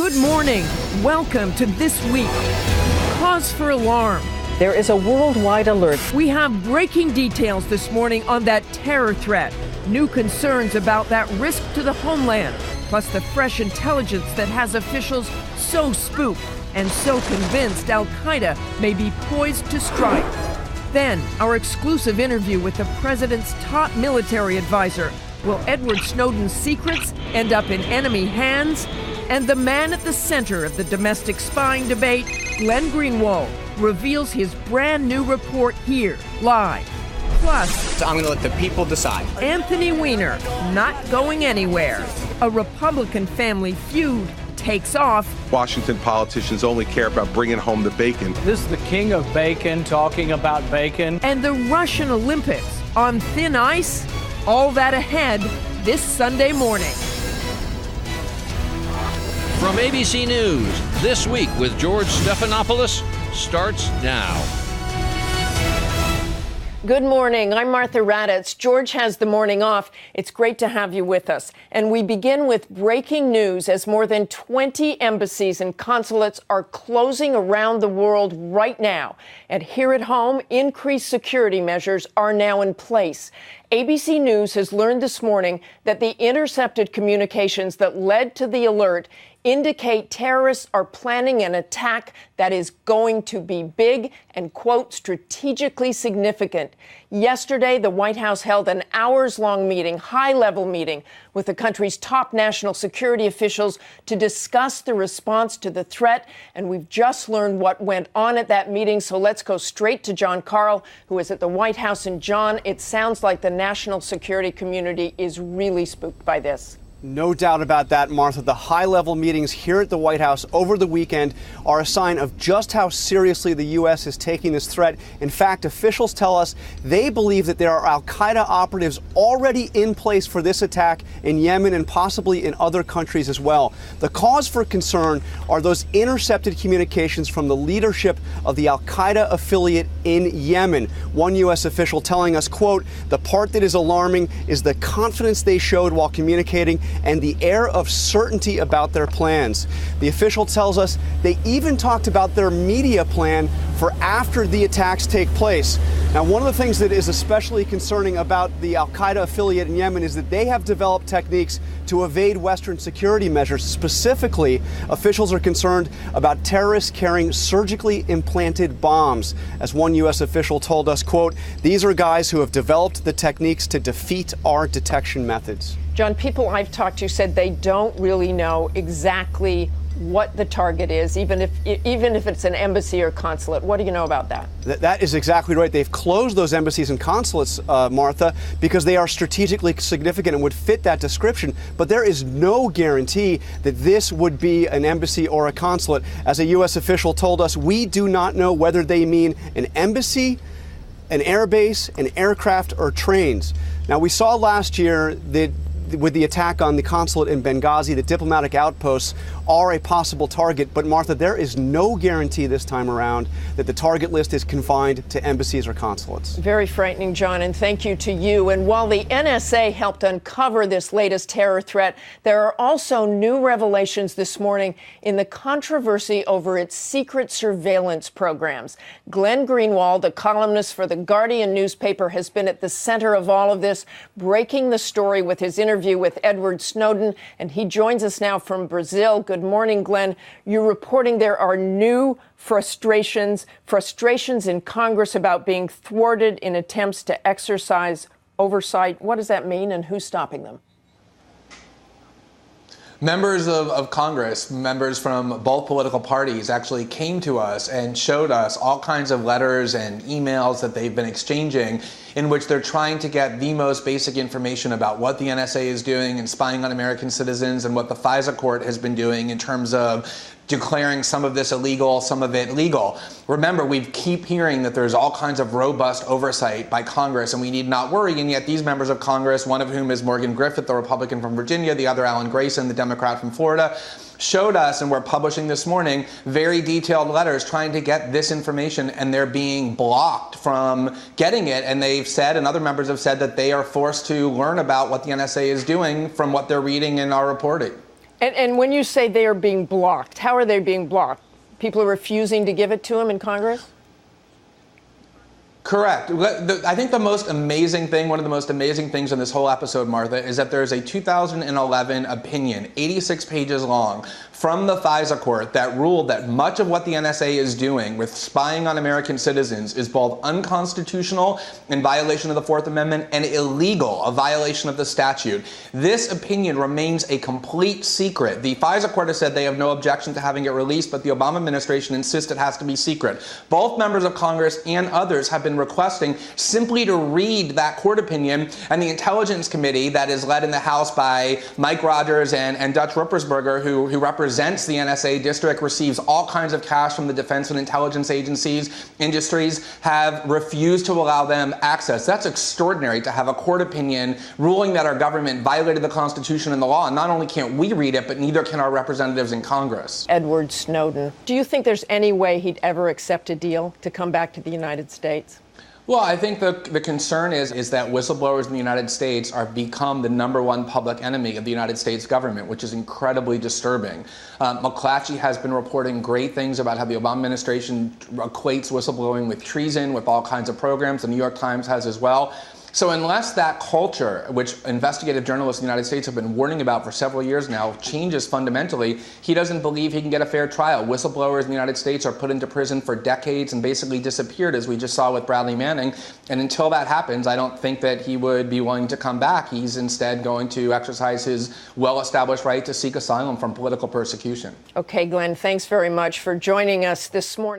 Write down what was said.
Good morning. Welcome to This Week. Cause for alarm. There is a worldwide alert. We have breaking details this morning on that terror threat. New concerns about that risk to the homeland. Plus the fresh intelligence that has officials so spooked and so convinced Al-Qaeda may be poised to strike. Then, our exclusive interview with the president's top military advisor. Will Edward Snowden's secrets end up in enemy hands? And the man at the center of the domestic spying debate, Glenn Greenwald, reveals his brand new report here, live. Plus, I'm going to let the people decide. Anthony Weiner, not going anywhere. A Republican family feud takes off. Washington politicians only care about bringing home the bacon. This is the king of bacon talking about bacon. And the Russian Olympics on thin ice. All that ahead this Sunday morning. From ABC News, This Week with George Stephanopoulos starts now. Good morning. I'm Martha Raddatz. George has the morning off. It's great to have you with us. And we begin with breaking news as more than 20 embassies and consulates are closing around the world right now. And here at home, increased security measures are now in place. ABC News has learned this morning that the intercepted communications that led to the alert indicate terrorists are planning an attack that is going to be big and, quote, strategically significant. Yesterday, the White House held an hours-long meeting, high-level meeting, with the country's top national security officials to discuss the response to the threat. And we've just learned what went on at that meeting. So let's go straight to John Karl, who is at the White House. And John, it sounds like the national security community is really spooked by this. No doubt about that, Martha. The high-level meetings here at the White House over the weekend are a sign of just how seriously the U.S. is taking this threat. In fact, officials tell us they believe that there are al-Qaeda operatives already in place for this attack in Yemen and possibly in other countries as well. The cause for concern are those intercepted communications from the leadership of the al-Qaeda affiliate in Yemen. One U.S. official telling us, quote, "The part that is alarming is the confidence they showed while communicating and the air of certainty about their plans." The official tells us they even talked about their media plan for after the attacks take place. Now, one of the things that is especially concerning about the al-Qaeda affiliate in Yemen is that they have developed techniques to evade Western security measures. Specifically, officials are concerned about terrorists carrying surgically implanted bombs. As one U.S. official told us, quote, "These are guys who have developed the techniques to defeat our detection methods." John, people I've talked to said they don't really know exactly what the target is, even if it's an embassy or consulate. What do you know about that? That is exactly right. They've closed those embassies and consulates, Martha, because they are strategically significant and would fit that description. But there is no guarantee that this would be an embassy or a consulate. As a U.S. official told us, we do not know whether they mean an embassy, an airbase, an aircraft, or trains. Now, we saw last year that with the attack on the consulate in Benghazi, the diplomatic outposts are a possible target. But, Martha, there is no guarantee this time around that the target list is confined to embassies or consulates. Very frightening, John, and thank you to you. And while the NSA helped uncover this latest terror threat, there are also new revelations this morning in the controversy over its secret surveillance programs. Glenn Greenwald, a columnist for the Guardian newspaper, has been at the center of all of this, breaking the story with his interview with Edward Snowden, and he joins us now from Brazil. Good morning, Glenn. You're reporting there are new frustrations in Congress about being thwarted in attempts to exercise oversight. What does that mean, and who's stopping them? Members of Congress, members from both political parties, actually came to us and showed us all kinds of letters and emails that they've been exchanging in which they're trying to get the most basic information about what the NSA is doing and spying on American citizens and what the FISA court has been doing in terms of declaring some of this illegal, some of it legal. Remember, we keep hearing that there's all kinds of robust oversight by Congress, and we need not worry. And yet these members of Congress, one of whom is Morgan Griffith, the Republican from Virginia, the other Alan Grayson, the Democrat from Florida, showed us, and we're publishing this morning, very detailed letters trying to get this information, and they're being blocked from getting it. And they've said, and other members have said, that they are forced to learn about what the NSA is doing from what they're reading in our reporting. And when you say they are being blocked, how are they being blocked? People are refusing to give it to them in Congress? Correct. I think the most amazing thing, one of the most amazing things in this whole episode, Martha, is that there's a 2011 opinion, 86 pages long, from the FISA court that ruled that much of what the NSA is doing with spying on American citizens is both unconstitutional, in violation of the Fourth Amendment, and illegal, a violation of the statute. This opinion remains a complete secret. The FISA court has said they have no objection to having it released, but the Obama administration insists it has to be secret. Both members of Congress and others have been requesting simply to read that court opinion, and the Intelligence Committee that is led in the House by Mike Rogers and Dutch Ruppersberger, who represents the NSA district, receives all kinds of cash from the defense and intelligence industries, have refused to allow them access. That's extraordinary, to have a court opinion ruling that our government violated the Constitution and the law. And not only can't we read it, but neither can our representatives in Congress. Edward Snowden. Do you think there's any way he'd ever accept a deal to come back to the United States? Well, I think the concern is that whistleblowers in the United States are become the #1 public enemy of the United States government, which is incredibly disturbing. McClatchy has been reporting great things about how the Obama administration equates whistleblowing with treason, with all kinds of programs. The New York Times has as well. So unless that culture, which investigative journalists in the United States have been warning about for several years now, changes fundamentally, he doesn't believe he can get a fair trial. Whistleblowers in the United States are put into prison for decades and basically disappeared, as we just saw with Bradley Manning. And until that happens, I don't think that he would be willing to come back. He's instead going to exercise his well-established right to seek asylum from political persecution. Okay, Glenn, thanks very much for joining us this morning.